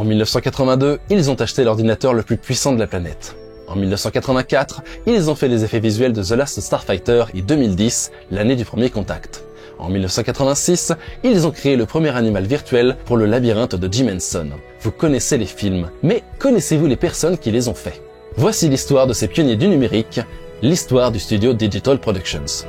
En 1982, ils ont acheté l'ordinateur le plus puissant de la planète. En 1984, ils ont fait les effets visuels de The Last Starfighter et 2010, l'année du premier contact. En 1986, ils ont créé le premier animal virtuel pour le labyrinthe de Jim Henson. Vous connaissez les films, mais connaissez-vous les personnes qui les ont faits? Voici l'histoire de ces pionniers du numérique, l'histoire du studio Digital Productions.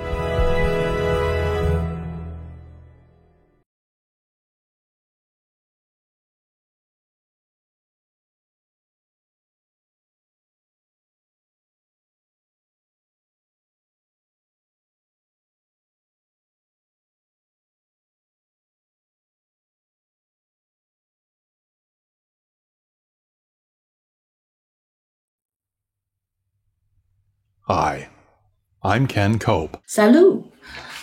Hi, I'm Ken Cope. Salut!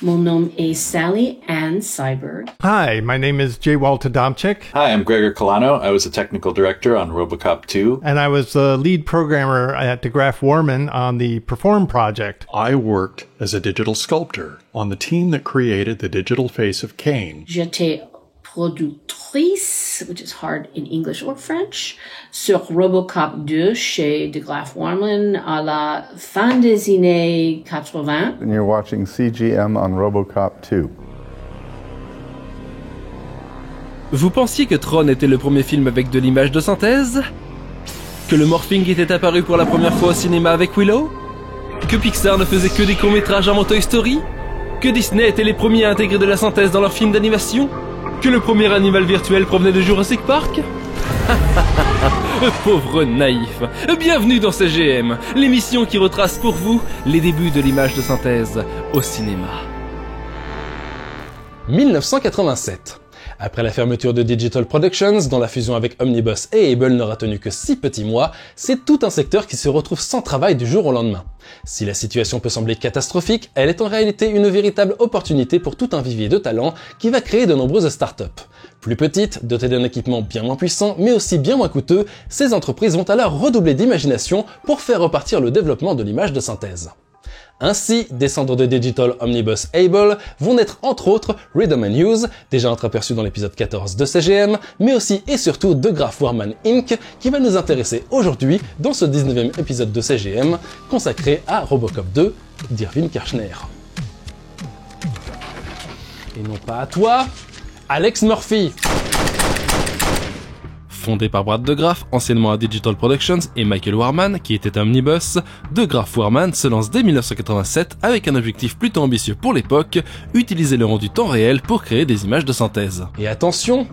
Mon nom est Sally Ann Seibert. Hi, my name is Jay Walter Domchik. Hi, I'm Gregor Colano. I was a technical director on RoboCop 2. And I was the lead programmer at DeGraff Warman on the Perform project. I worked as a digital sculptor on the team that created the digital face of Kane. J'étais productrice, which is hard in English or French, sur RoboCop 2 chez DeGraff Warman à la fin des années 80. And you're watching CGM on RoboCop 2. Vous pensiez que Tron était le premier film avec de l'image de synthèse? Que le morphing était apparu pour la première fois au cinéma avec Willow? Que Pixar ne faisait que des courts-métrages avant Toy Story? Que Disney était les premiers à intégrer de la synthèse dans leurs films d'animation? Que le premier animal virtuel provenait de Jurassic Park? Pauvre naïf. Bienvenue dans CGM, l'émission qui retrace pour vous les débuts de l'image de synthèse au cinéma. 1987. Après la fermeture de Digital Productions, dont la fusion avec Omnibus et Able n'aura tenu que 6 petits mois, c'est tout un secteur qui se retrouve sans travail du jour au lendemain. Si la situation peut sembler catastrophique, elle est en réalité une véritable opportunité pour tout un vivier de talents qui va créer de nombreuses startups. Plus petites, dotées d'un équipement bien moins puissant, mais aussi bien moins coûteux, ces entreprises vont alors redoubler d'imagination pour faire repartir le développement de l'image de synthèse. Ainsi, descendants de Digital, Omnibus, Able vont naître entre autres Rhythm & Hughes, déjà entreaperçu dans l'épisode 14 de CGM, mais aussi et surtout DeGraff Warman Inc., qui va nous intéresser aujourd'hui dans ce 19e épisode de CGM, consacré à Robocop 2 d'Irvin Kershner. Et non pas à toi, Alex Murphy. Fondé par Brad DeGraff, anciennement à Digital Productions, et Michael Warman, qui était à Omnibus, DeGraff Warman se lance dès 1987 avec un objectif plutôt ambitieux pour l'époque, utiliser le rendu temps réel pour créer des images de synthèse. Et attention,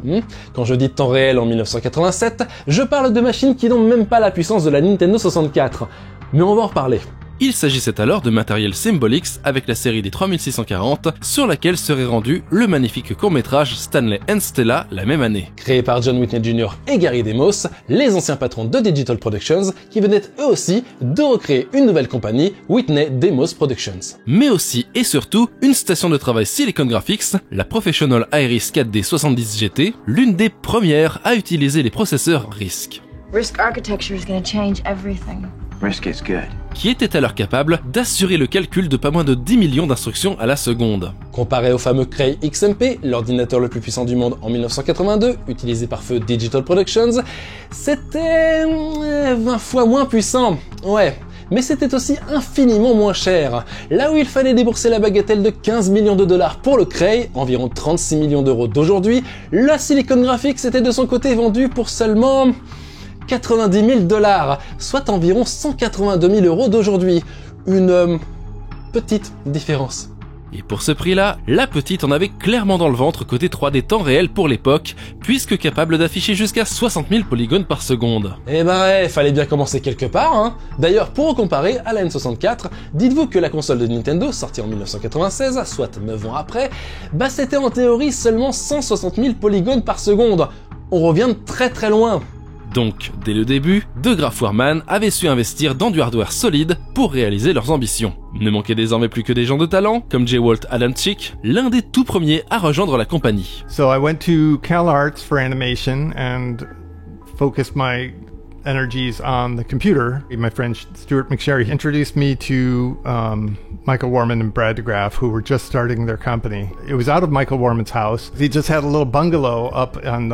quand je dis temps réel en 1987, je parle de machines qui n'ont même pas la puissance de la Nintendo 64. Mais on va en reparler. Il s'agissait alors de matériel Symbolix avec la série des 3640 sur laquelle serait rendu le magnifique court-métrage Stanley and Stella la même année. Créé par John Whitney Jr. et Gary Demos, les anciens patrons de Digital Productions qui venaient eux aussi de recréer une nouvelle compagnie, Whitney Demos Productions. Mais aussi et surtout une station de travail Silicon Graphics, la Professional Iris 4D 70 GT, l'une des premières à utiliser les processeurs RISC. RISC architecture is going to change everything. RISC is good. Qui était alors capable d'assurer le calcul de pas moins de 10 millions d'instructions à la seconde. Comparé au fameux Cray XMP, l'ordinateur le plus puissant du monde en 1982, utilisé par feu Digital Productions, c'était 20 fois moins puissant. Ouais. Mais c'était aussi infiniment moins cher. Là où il fallait débourser la bagatelle de 15 millions de dollars pour le Cray, environ 36 millions d'euros d'aujourd'hui, la Silicon Graphics était de son côté vendue pour seulement 90 000 $, soit environ 182 000 euros d'aujourd'hui. Une petite différence. Et pour ce prix-là, la petite en avait clairement dans le ventre côté 3D temps réel pour l'époque, puisque capable d'afficher jusqu'à 60 000 polygones par seconde. Eh ben ouais, fallait bien commencer quelque part, hein. D'ailleurs, pour comparer à la N64, dites-vous que la console de Nintendo, sortie en 1996, soit 9 ans après, bah c'était en théorie seulement 160 000 polygones par seconde. On revient de très très loin. Donc, dès le début, DeGraff Warman avait su investir dans du hardware solide pour réaliser leurs ambitions. Ne manquait désormais plus que des gens de talent, comme J. Walt Adamczyk, l'un des tout premiers à rejoindre la compagnie. So I went to CalArts for animation and focused my energies on the computer. My friend Stuart McSherry introduced me to Michael Warman and Brad DeGraff, who were just starting their company. It was out of Michael Warman's house. He just had a little bungalow up on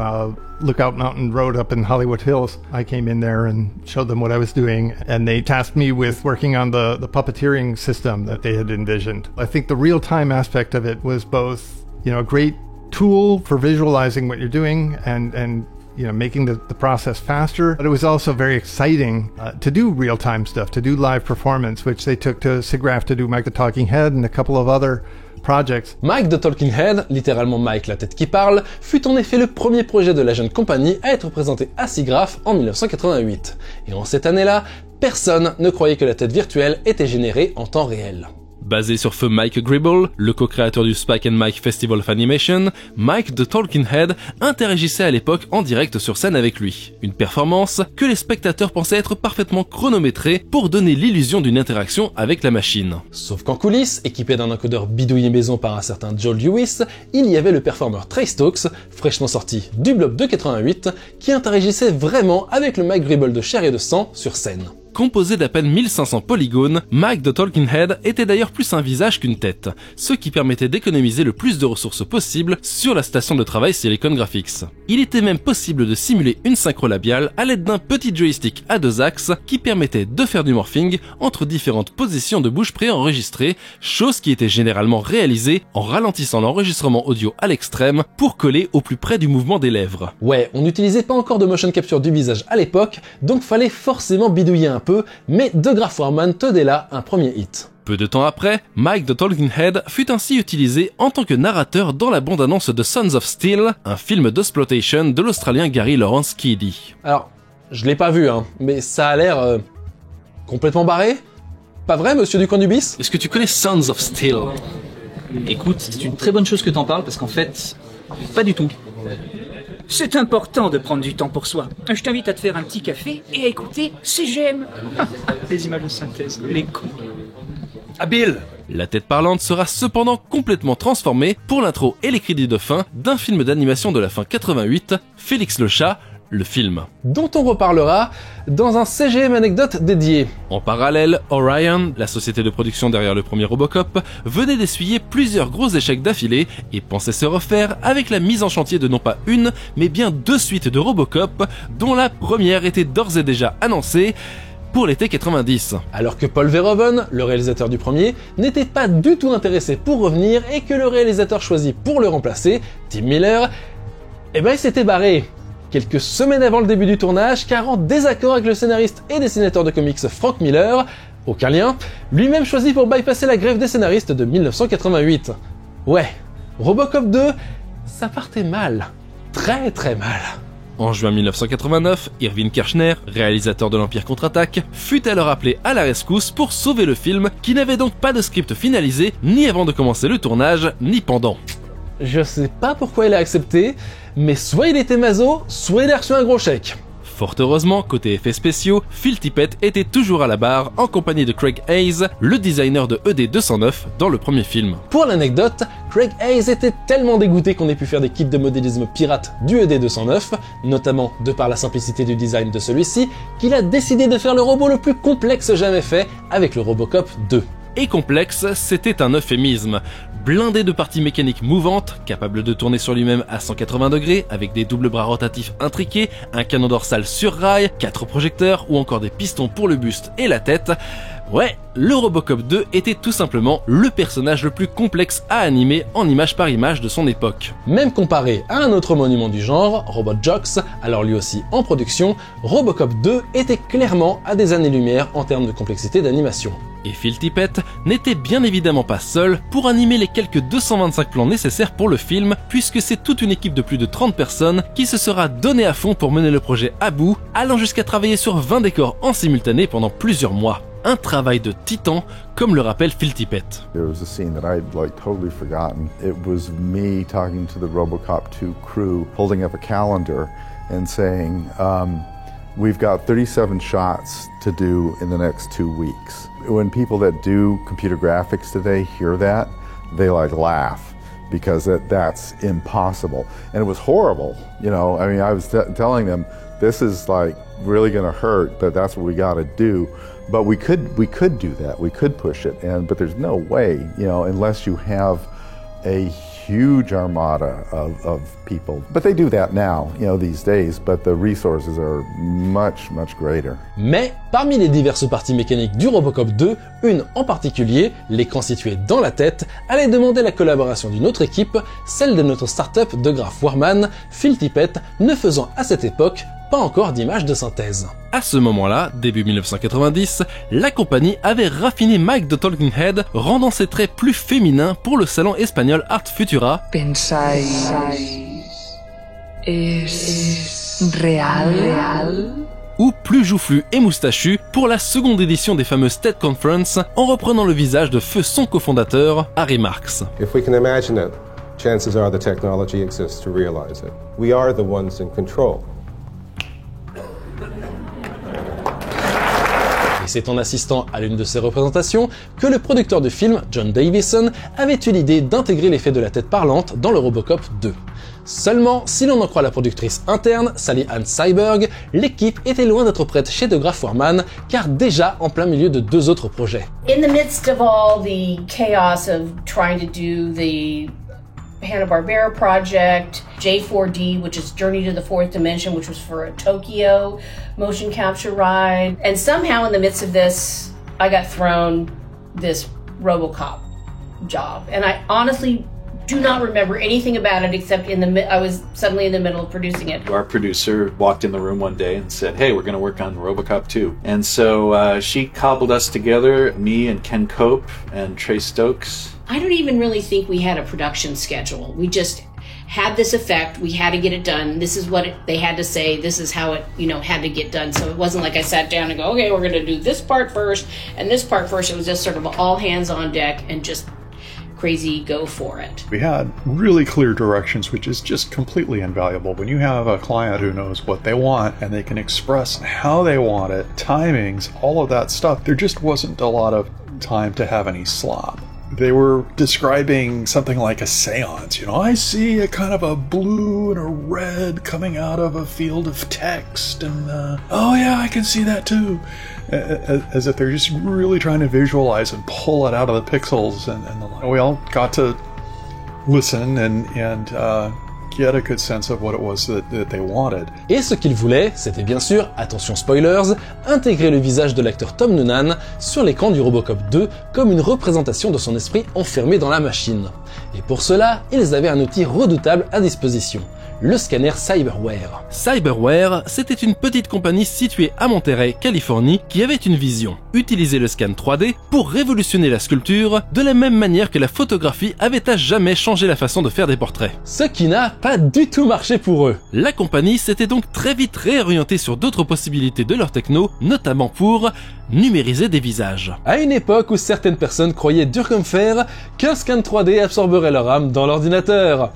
Lookout Mountain Road up in Hollywood Hills. I came in there and showed them what I was doing, and they tasked me with working on the puppeteering system that they had envisioned. I think the real-time aspect of it was both, a great tool for visualizing what you're doing and making the process faster. But it was also very exciting to do real-time stuff, to do live performance, which they took to SIGGRAPH to do Mike the Talking Head and a couple of other projects. Mike the Talking Head, littéralement Mike la tête qui parle, fut en effet le premier projet de la jeune compagnie à être présenté à SIGGRAPH en 1988. Et en cette année-là, personne ne croyait que la tête virtuelle était générée en temps réel. Basé sur feu Mike Gribble, le co-créateur du Spike and Mike Festival of Animation, Mike the Talking Head interagissait à l'époque en direct sur scène avec lui. Une performance que les spectateurs pensaient être parfaitement chronométrée pour donner l'illusion d'une interaction avec la machine. Sauf qu'en coulisses, équipé d'un encodeur bidouillé maison par un certain Joel Lewis, il y avait le performeur Trey Stokes, fraîchement sorti du Blob de 88, qui interagissait vraiment avec le Mike Gribble de chair et de sang sur scène. Composé d'à peine 1500 polygones, Mike the Talking Head était d'ailleurs plus un visage qu'une tête, ce qui permettait d'économiser le plus de ressources possible sur la station de travail Silicon Graphics. Il était même possible de simuler une synchro labiale à l'aide d'un petit joystick à 2 axes qui permettait de faire du morphing entre différentes positions de bouche préenregistrées, chose qui était généralement réalisée en ralentissant l'enregistrement audio à l'extrême pour coller au plus près du mouvement des lèvres. Ouais, on n'utilisait pas encore de motion capture du visage à l'époque, donc fallait forcément bidouiller un peu, mais DeGraff Warman tenait là un premier hit. Peu de temps après, Mike the Talking Head fut ainsi utilisé en tant que narrateur dans la bande-annonce de Sons of Steel, un film d'exploitation de l'Australien Gary Lawrence Keedy. Alors, je l'ai pas vu, mais ça a l'air complètement barré. Pas vrai, monsieur du coin du bis ? Est-ce que tu connais Sons of Steel ? Écoute, c'est une très bonne chose que t'en parles parce qu'en fait, pas du tout. C'est important de prendre du temps pour soi. Je t'invite à te faire un petit café et à écouter CGM. Les images de synthèse, les cons. Habile. La tête parlante sera cependant complètement transformée pour l'intro et les crédits de fin d'un film d'animation de la fin 88, Félix le Chat, le film, dont on reparlera dans un CGM anecdote dédié. En parallèle, Orion, la société de production derrière le premier Robocop, venait d'essuyer plusieurs gros échecs d'affilée et pensait se refaire avec la mise en chantier de non pas une, mais bien 2 suites de Robocop, dont la première était d'ores et déjà annoncée pour l'été 90. Alors que Paul Verhoeven, le réalisateur du premier, n'était pas du tout intéressé pour revenir et que le réalisateur choisi pour le remplacer, Tim Miller, il s'était barré quelques semaines avant le début du tournage, car en désaccord avec le scénariste et dessinateur de comics Frank Miller, aucun lien, lui-même choisi pour bypasser la grève des scénaristes de 1988. Ouais, Robocop 2, ça partait mal. Très très mal. En juin 1989, Irvin Kershner, réalisateur de l'Empire contre-attaque, fut alors appelé à la rescousse pour sauver le film, qui n'avait donc pas de script finalisé, ni avant de commencer le tournage, ni pendant. Je sais pas pourquoi il a accepté, mais soit il était maso, soit il a reçu un gros chèque. Fort heureusement, côté effets spéciaux, Phil Tippett était toujours à la barre en compagnie de Craig Hayes, le designer de ED-209 dans le premier film. Pour l'anecdote, Craig Hayes était tellement dégoûté qu'on ait pu faire des kits de modélisme pirate du ED-209, notamment de par la simplicité du design de celui-ci, qu'il a décidé de faire le robot le plus complexe jamais fait avec le Robocop 2. Et complexe, c'était un euphémisme. Blindé de parties mécaniques mouvantes, capable de tourner sur lui-même à 180 degrés, avec des doubles bras rotatifs intriqués, un canon dorsal sur rail, 4 projecteurs ou encore des pistons pour le buste et la tête, ouais, le Robocop 2 était tout simplement le personnage le plus complexe à animer en image par image de son époque. Même comparé à un autre monument du genre, Robot Jox, alors lui aussi en production, Robocop 2 était clairement à des années-lumière en termes de complexité d'animation. Et Phil Tippett n'était bien évidemment pas seul pour animer les quelques 225 plans nécessaires pour le film, puisque c'est toute une équipe de plus de 30 personnes qui se sera donnée à fond pour mener le projet à bout, allant jusqu'à travailler sur 20 décors en simultané pendant plusieurs mois. Un travail de titan, comme le rappelle Phil Tippett. There was a scene that I'd totally forgotten. It was me talking to the RoboCop 2 crew, holding up a calendar and saying, we've got 37 shots to do in the next 2 weeks. When people that do computer graphics today hear that, they laugh because that's impossible. And it was horrible. I was telling them, this is like really going to hurt, but that's what we got to do. But we could do that. We could push it, but there's no way, unless you have a huge armada of people. But they do that now, these days, but the resources are much, much greater. Mais, parmi les diverses parties mécaniques du Robocop 2, une en particulier, l'écran situé dans la tête, allait demander la collaboration d'une autre équipe, celle de notre start-up de Graf Warman, Phil Tippett, ne faisant à cette époque pas encore d'image de synthèse. À ce moment-là, début 1990, la compagnie avait raffiné Mike de Talking Head, rendant ses traits plus féminins pour le salon espagnol Art Futura. ¿Pensáis es real? Ou plus joufflu et moustachu pour la seconde édition des fameuses TED Conference, en reprenant le visage de feu son cofondateur, Harry Marks. If we can imagine it, chances are the technology exists to realize it. We are the ones in control. Et c'est en assistant à l'une de ces représentations que le producteur du film, John Davison, avait eu l'idée d'intégrer l'effet de la tête parlante dans le Robocop 2. Seulement, si l'on en croit la productrice interne, Sally Ann Syberg, l'équipe était loin d'être prête chez De Graaf Warman, car déjà en plein milieu de deux autres projets. In the midst of all the chaos of trying to do the Hanna-Barbera project, J4D, which is Journey to the Fourth Dimension, which was for a Tokyo motion capture ride. And somehow in the midst of this, I got thrown this RoboCop job. And I honestly do not remember anything about it except I was suddenly in the middle of producing it. Our producer walked in the room one day and said, "Hey, we're going to work on RoboCop 2." And so she cobbled us together, me and Ken Cope and Trey Stokes. I don't even really think we had a production schedule. We just had this effect. We had to get it done. This is what they had to say. This is how it, had to get done. So it wasn't like I sat down and go, okay, we're going to do this part first and this part first. It was just sort of all hands on deck and just crazy go for it. We had really clear directions, which is just completely invaluable. When you have a client who knows what they want and they can express how they want it, timings, all of that stuff, there just wasn't a lot of time to have any slop. They were describing something like a seance. I see a kind of a blue and a red coming out of a field of text, and oh yeah, I can see that too. As if they're just really trying to visualize and pull it out of the pixels, and the like. We all got to listen and get a good sense of what it was that they wanted. Et ce qu'ils voulaient, c'était bien sûr, attention spoilers, intégrer le visage de l'acteur Tom Noonan sur l'écran du Robocop 2 comme une représentation de son esprit enfermé dans la machine. Et pour cela, ils avaient un outil redoutable à disposition, le scanner Cyberware. Cyberware, c'était une petite compagnie située à Monterey, Californie, qui avait une vision, utiliser le scan 3D pour révolutionner la sculpture de la même manière que la photographie avait à jamais changé la façon de faire des portraits. Ce qui n'a pas du tout marché pour eux. La compagnie s'était donc très vite réorientée sur d'autres possibilités de leur techno, notamment pour numériser des visages. À une époque où certaines personnes croyaient dur comme fer qu'un scan 3D absorberait leur âme dans l'ordinateur.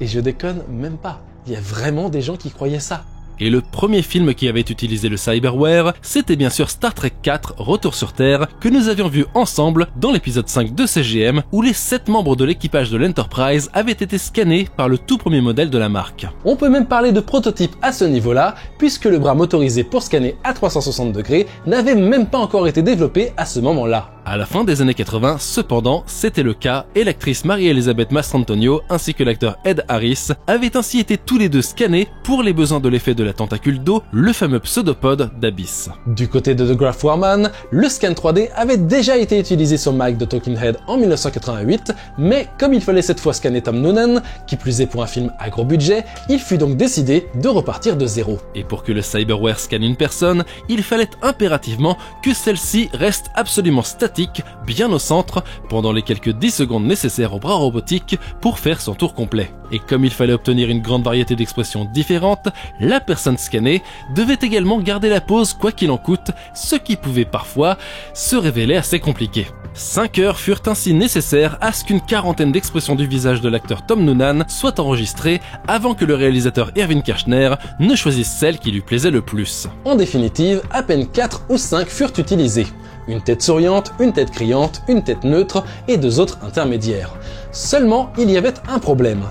Et je déconne même pas, il y a vraiment des gens qui croyaient ça. Et le premier film qui avait utilisé le Cyberware, c'était bien sûr Star Trek 4, Retour sur Terre, que nous avions vu ensemble dans l'épisode 5 de CGM, où les 7 membres de l'équipage de l'Enterprise avaient été scannés par le tout premier modèle de la marque. On peut même parler de prototype à ce niveau-là, puisque le bras motorisé pour scanner à 360 degrés n'avait même pas encore été développé à ce moment-là. À la fin des années 80, cependant, c'était le cas, et l'actrice Marie-Elisabeth Mastrantonio ainsi que l'acteur Ed Harris avaient ainsi été tous les deux scannés pour les besoins de l'effet de la tentacule d'eau, le fameux pseudopode d'Abyss. Du côté de The Graf Warman, le scan 3D avait déjà été utilisé sur Mike de Talking Head en 1988, mais comme il fallait cette fois scanner Tom Noonan, qui plus est pour un film à gros budget, il fut donc décidé de repartir de zéro. Et pour que le Cyberware scanne une personne, il fallait impérativement que celle-ci reste absolument statique, bien au centre, pendant les quelques 10 secondes nécessaires au bras robotique pour faire son tour complet. Et comme il fallait obtenir une grande variété d'expressions différentes, la personne scannée devait également garder la pose quoi qu'il en coûte, ce qui pouvait parfois se révéler assez compliqué. 5 heures furent ainsi nécessaires à ce qu'une quarantaine d'expressions du visage de l'acteur Tom Noonan soient enregistrées avant que le réalisateur Irvin Kershner ne choisisse celle qui lui plaisait le plus. En définitive, à peine 4 ou 5 furent utilisées. Une tête souriante, une tête criante, une tête neutre et 2 autres intermédiaires. Seulement, il y avait un problème.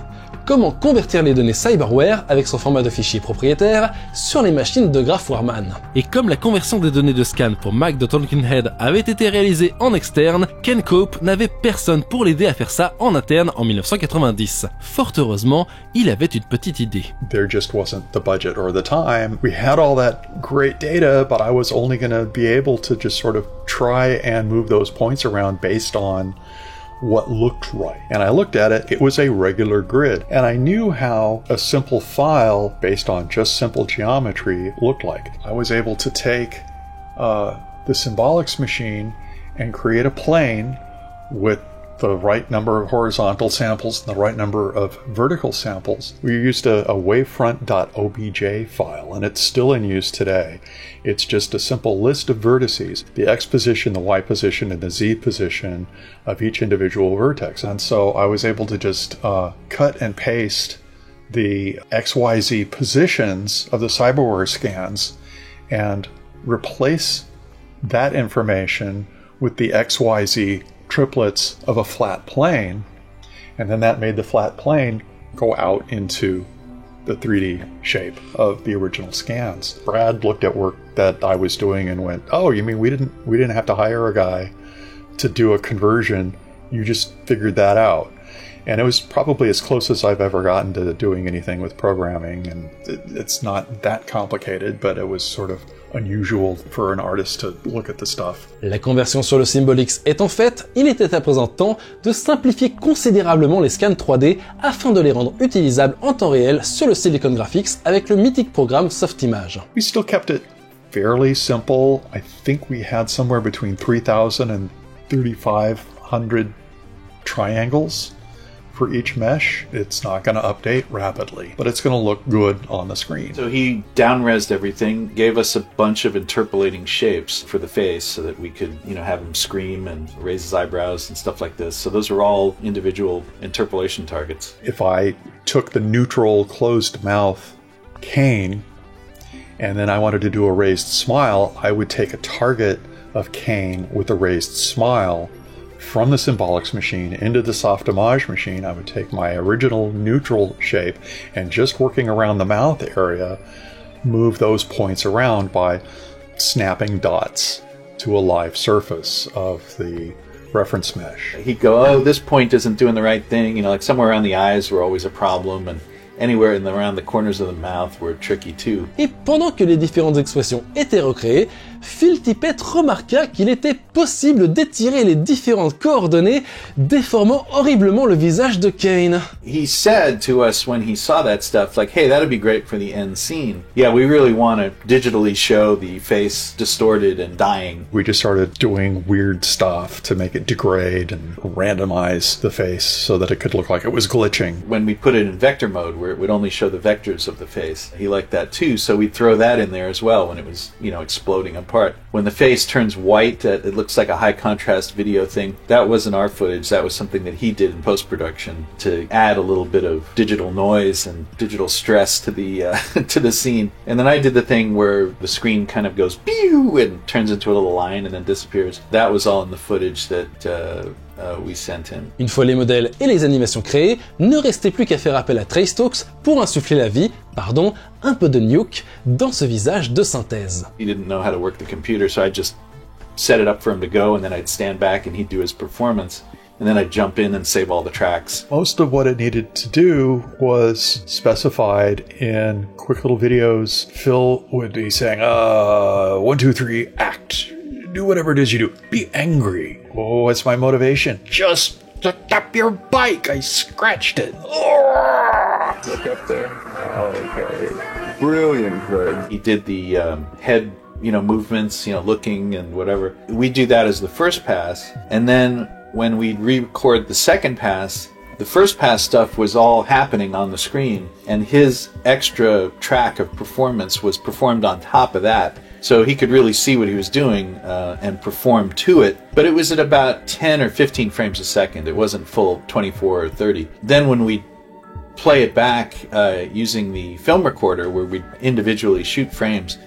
comment convertir les données cyberware avec son format de fichier propriétaire sur les machines de Graf Warman. Et comme la conversion des données de scan pour Mac de Talking-Head avait été réalisée en externe, Ken Cope n'avait personne pour l'aider à faire ça en interne en 1990. Fort heureusement, il avait une petite idée. There just wasn't the budget or the time. We had all that great data, but I was only going to be able to just sort of try and move those points around based on what looked right. And I looked at it, it was a regular grid. And I knew how a simple file based on just simple geometry looked like. I was able to take the Symbolics machine and create a plane with the right number of horizontal samples and the right number of vertical samples. We used a wavefront.obj file, and it's still in use today. It's just a simple list of vertices, the x position, the y position, and the z position of each individual vertex. And so I was able to just cut and paste the XYZ positions of the cyberware scans and replace that information with the XYZ triplets of a flat plane, and then that made the flat plane go out into the 3D shape of the original scans. Brad looked at work that I was doing and went, "Oh, you mean we didn't have to hire a guy to do a conversion? You just figured that out." And it was probably as close as I've ever gotten to doing anything with programming, and it's not that complicated, but it was sort of unusual for an artist to look at the stuff. La conversion sur le Symbolics étant faite, il était à présent temps de simplifier considérablement les scans 3D afin de les rendre utilisables en temps réel sur le Silicon Graphics avec le mythique programme Softimage. We still kept it fairly simple. I think we had somewhere between 3,000 and 3,500 triangles for each mesh. It's not going to update rapidly, but it's going to look good on the screen. So he down-resed everything, gave us a bunch of interpolating shapes for the face so that we could, have him scream and raise his eyebrows and stuff like this. So those are all individual interpolation targets. If I took the neutral closed mouth Kane and then I wanted to do a raised smile, I would take a target of Kane with a raised smile from the Symbolics machine into the Softimage machine. I would take my original neutral shape and just working around the mouth area, move those points around by snapping dots to a live surface of the reference mesh. He'd go, "Oh, this point isn't doing the right thing." Like somewhere around the eyes were always a problem, and anywhere around the corners of the mouth were tricky too. Et pendant que les différentes expressions étaient recréées, Phil Tippett remarqua qu'il était possible d'étirer les différentes coordonnées, déformant horriblement le visage de Kane. He said to us when he saw that stuff, like, "Hey, that'd be great for the end scene. Yeah, we really want to digitally show the face distorted and dying." We just started doing weird stuff to make it degrade and randomize the face so that it could look like it was glitching. When we put it in vector mode, where it would only show the vectors of the face, he liked that too, so we'd throw that in there as well when it was, exploding apart. When the face turns white, it looks like a high contrast video thing. That wasn't our footage. That was something that he did in post-production to add a little bit of digital noise and digital stress to the to the scene. And then I did the thing where the screen kind of goes pew and turns into a little line and then disappears. That was all in the footage that we sent him. Une fois les modèles et les animations créés, ne restait plus qu'à faire appel à Trey Stokes pour insuffler la vie, un peu de nuke dans ce visage de synthèse. He didn't know how to work the computer, so I just set it up for him to go, and then I'd stand back and he'd do his performance, and then I'd jump in and save all the tracks. Most of what it needed to do was specified in quick little videos. Phil would be saying, 1, 2, 3, act. Do whatever it is you do. Be angry. Oh, what's my motivation? Just to tap your bike. I scratched it. Look up there. Okay. Brilliant, Craig. He did the head, movements, looking and whatever. We do that as the first pass, and then when we re-record the second pass, the first pass stuff was all happening on the screen, and his extra track of performance was performed on top of that. So he could really see what he was doing and perform to it. But it was at about 10 or 15 frames a second. It wasn't full 24 or 30. Then when we play it back using the film recorder where we individually shoot frames,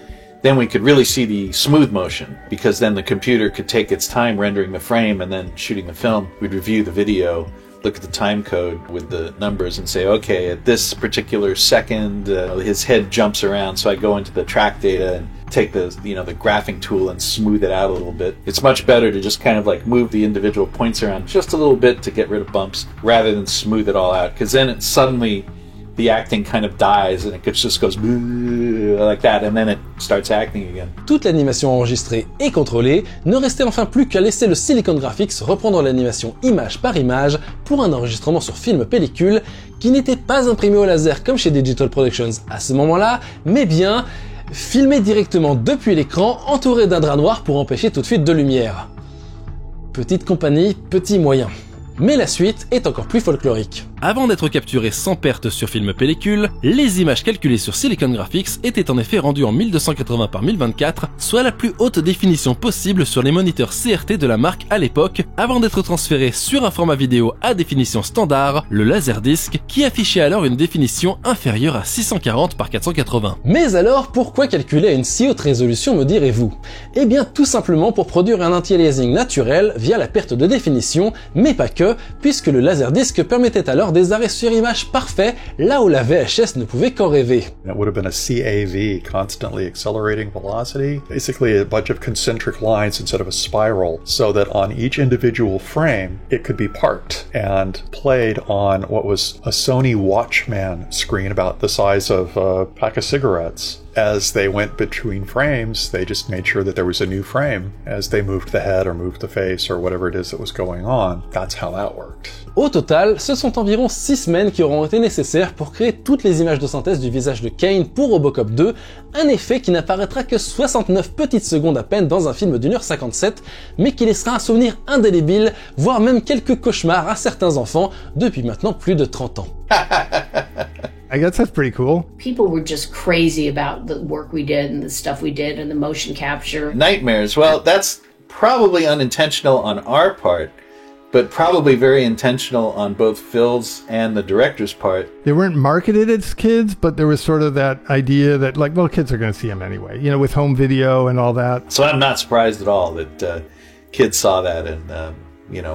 then we could really see the smooth motion, because then the computer could take its time rendering the frame and then shooting the film. We'd review the video look at the time code with the numbers and say, okay, at this particular second, his head jumps around. So I go into the track data and take the graphing tool and smooth it out a little bit. It's much better to just kind of like move the individual points around just a little bit to get rid of bumps rather than smooth it all out. Because then it suddenly, the acting kind of dies and it just goes like that and then it starts acting again. Toute l'animation enregistrée et contrôlée, ne restait enfin plus qu'à laisser le Silicon Graphics reprendre l'animation image par image pour un enregistrement sur film pellicule qui n'était pas imprimé au laser comme chez Digital Productions à ce moment-là, mais bien filmé directement depuis l'écran entouré d'un drap noir pour empêcher toute fuite de lumière. Petite compagnie, petit moyen. Mais la suite est encore plus folklorique. Avant d'être capturées sans perte sur film pellicule, les images calculées sur Silicon Graphics étaient en effet rendues en 1280 par 1024, soit la plus haute définition possible sur les moniteurs CRT de la marque à l'époque, avant d'être transférées sur un format vidéo à définition standard, le Laserdisc, qui affichait alors une définition inférieure à 640 par 480. Mais alors, pourquoi calculer à une si haute résolution, me direz-vous? Eh bien tout simplement pour produire un anti-aliasing naturel via la perte de définition, mais pas que, puisque le Laserdisc permettait alors des arrêts sur image parfaits, là où la VHS ne pouvait qu'en rêver. It would have been a CAV, constantly accelerating velocity, basically a bunch of concentric lines instead of a spiral, so that on each individual frame it could be parked and played on what was a Sony Watchman screen about the size of a pack of cigarettes. As they went between frames, they just made sure that there was a new frame as they moved the head or moved the face or whatever it is that was going on. That's how that worked. Au total, ce sont environ 6 semaines qui auront été nécessaires pour créer toutes les images de synthèse du visage de Kane pour Robocop 2, un effet qui n'apparaîtra que 69 petites secondes à peine dans un film d'1h57, mais qui laissera un souvenir indélébile, voire même quelques cauchemars à certains enfants depuis maintenant plus de 30 ans. I guess that's pretty cool. People were just crazy about the work we did and the stuff we did and the motion capture. Nightmares, well, that's probably unintentional on our part, but probably very intentional on both Phil's and the director's part. They weren't marketed as kids, but there was sort of that idea that, like, well, kids are going to see them anyway, you know, with home video and all that. So I'm not surprised at all that kids saw that and,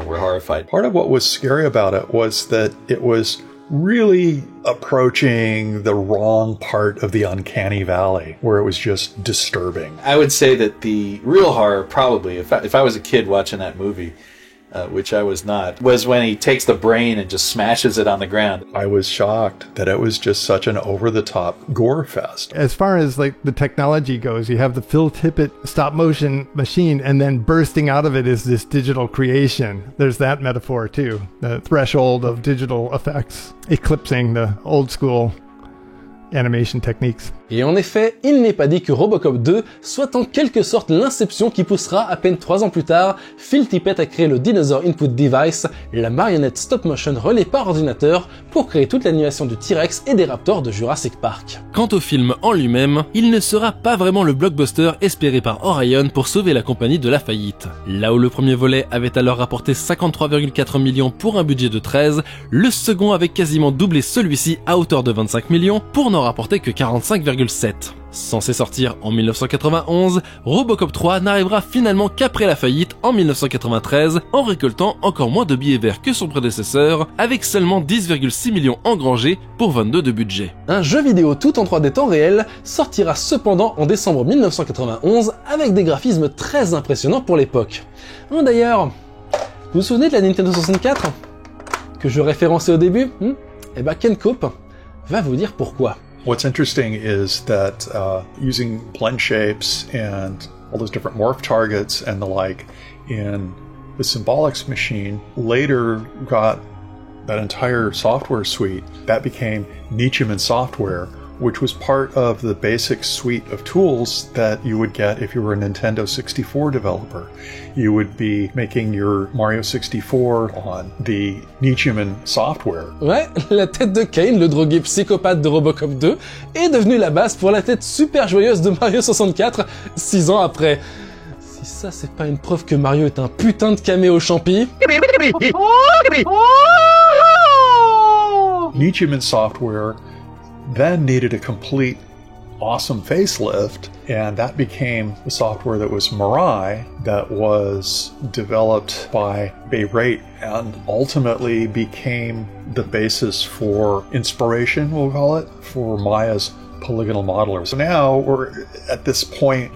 were horrified. Part of what was scary about it was that it was really approaching the wrong part of the uncanny valley, where it was just disturbing. I would say that the real horror, probably, if I was a kid watching that movie, which I was not, was when he takes the brain and just smashes it on the ground. I was shocked that it was just such an over-the-top gore fest. As far as like the technology goes, you have the Phil Tippett stop-motion machine, and then bursting out of it is this digital creation. There's that metaphor too, the threshold of digital effects, eclipsing the old-school animation techniques. Et en effet, il n'est pas dit que Robocop 2 soit en quelque sorte l'inception qui poussera à peine 3 ans plus tard Phil Tippett à créer le Dinosaur Input Device, la marionnette stop-motion relais par ordinateur pour créer toute l'animation du T-Rex et des Raptors de Jurassic Park. Quant au film en lui-même, il ne sera pas vraiment le blockbuster espéré par Orion pour sauver la compagnie de la faillite. Là où le premier volet avait alors rapporté 53,4 millions pour un budget de 13, le second avait quasiment doublé celui-ci à hauteur de 25 millions pour n'en rapporter que 45,7. Censé sortir en 1991, Robocop 3 n'arrivera finalement qu'après la faillite en 1993, en récoltant encore moins de billets verts que son prédécesseur, avec seulement 10,6 millions engrangés pour 22 de budget. Un jeu vidéo tout en 3D temps réel sortira cependant en décembre 1991 avec des graphismes très impressionnants pour l'époque. D'ailleurs, vous vous souvenez de la Nintendo 64 que je référençais au début? Eh ben Ken Cope va vous dire pourquoi. What's interesting is that using blend shapes and all those different morph targets and the like in the Symbolics machine later got that entire software suite. That became Nichimen software, which was part of the basic suite of tools that you would get if you were a Nintendo 64 developer. You would be making your Mario 64 on the Nichimen software. Ouais, la tête de Kane, le drogué psychopathe de Robocop 2, est devenue la base pour la tête super joyeuse de Mario 64, 6 ans après. Si ça c'est pas une preuve que Mario est un putain de caméo champi... Nichimen software then needed a complete awesome facelift, and that became the software that was Mirai, that was developed by Bay-Rate and ultimately became the basis for inspiration, we'll call it, for Maya's polygonal modeler. So now we're at this point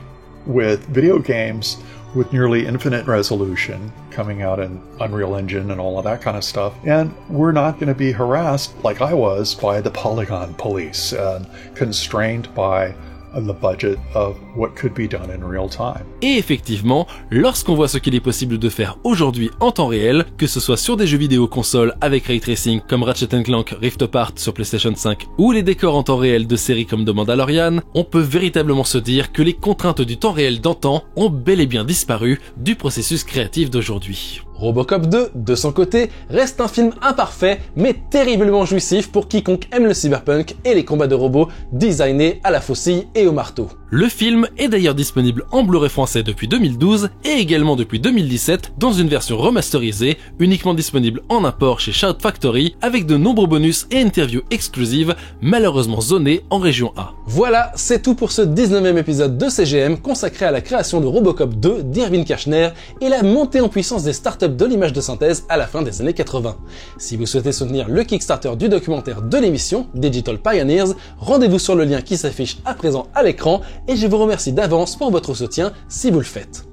with video games with nearly infinite resolution coming out in Unreal Engine and all of that kind of stuff. And we're not going to be harassed like I was by the polygon police and constrained by the budget of what could be done in real time. Et effectivement, lorsqu'on voit ce qu'il est possible de faire aujourd'hui en temps réel, que ce soit sur des jeux vidéo console avec Ray Tracing comme Ratchet & Clank Rift Apart sur PlayStation 5 ou les décors en temps réel de séries comme The Mandalorian, on peut véritablement se dire que les contraintes du temps réel d'antan ont bel et bien disparu du processus créatif d'aujourd'hui. Robocop 2, de son côté, reste un film imparfait mais terriblement jouissif pour quiconque aime le cyberpunk et les combats de robots designés à la faucille et au marteau. Le film est d'ailleurs disponible en Blu-ray français depuis 2012 et également depuis 2017 dans une version remasterisée, uniquement disponible en import chez Shout Factory avec de nombreux bonus et interviews exclusives, malheureusement zonées en région A. Voilà, c'est tout pour ce 19e épisode de CGM consacré à la création de Robocop 2 d'Irvin Kershner et la montée en puissance des startups de l'image de synthèse à la fin des années 80. Si vous souhaitez soutenir le Kickstarter du documentaire de l'émission, Digital Pioneers, rendez-vous sur le lien qui s'affiche à présent à l'écran et je vous remercie d'avance pour votre soutien si vous le faites.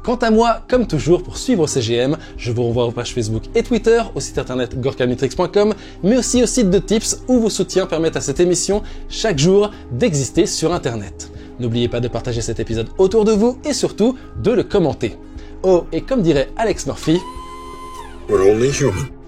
Quant à moi, comme toujours, pour suivre CGM, je vous renvoie aux pages Facebook et Twitter, au site internet gorkamitrix.com, mais aussi au site de Tips où vos soutiens permettent à cette émission, chaque jour, d'exister sur Internet. N'oubliez pas de partager cet épisode autour de vous et surtout de le commenter. Oh, et comme dirait Alex Murphy, we're only human.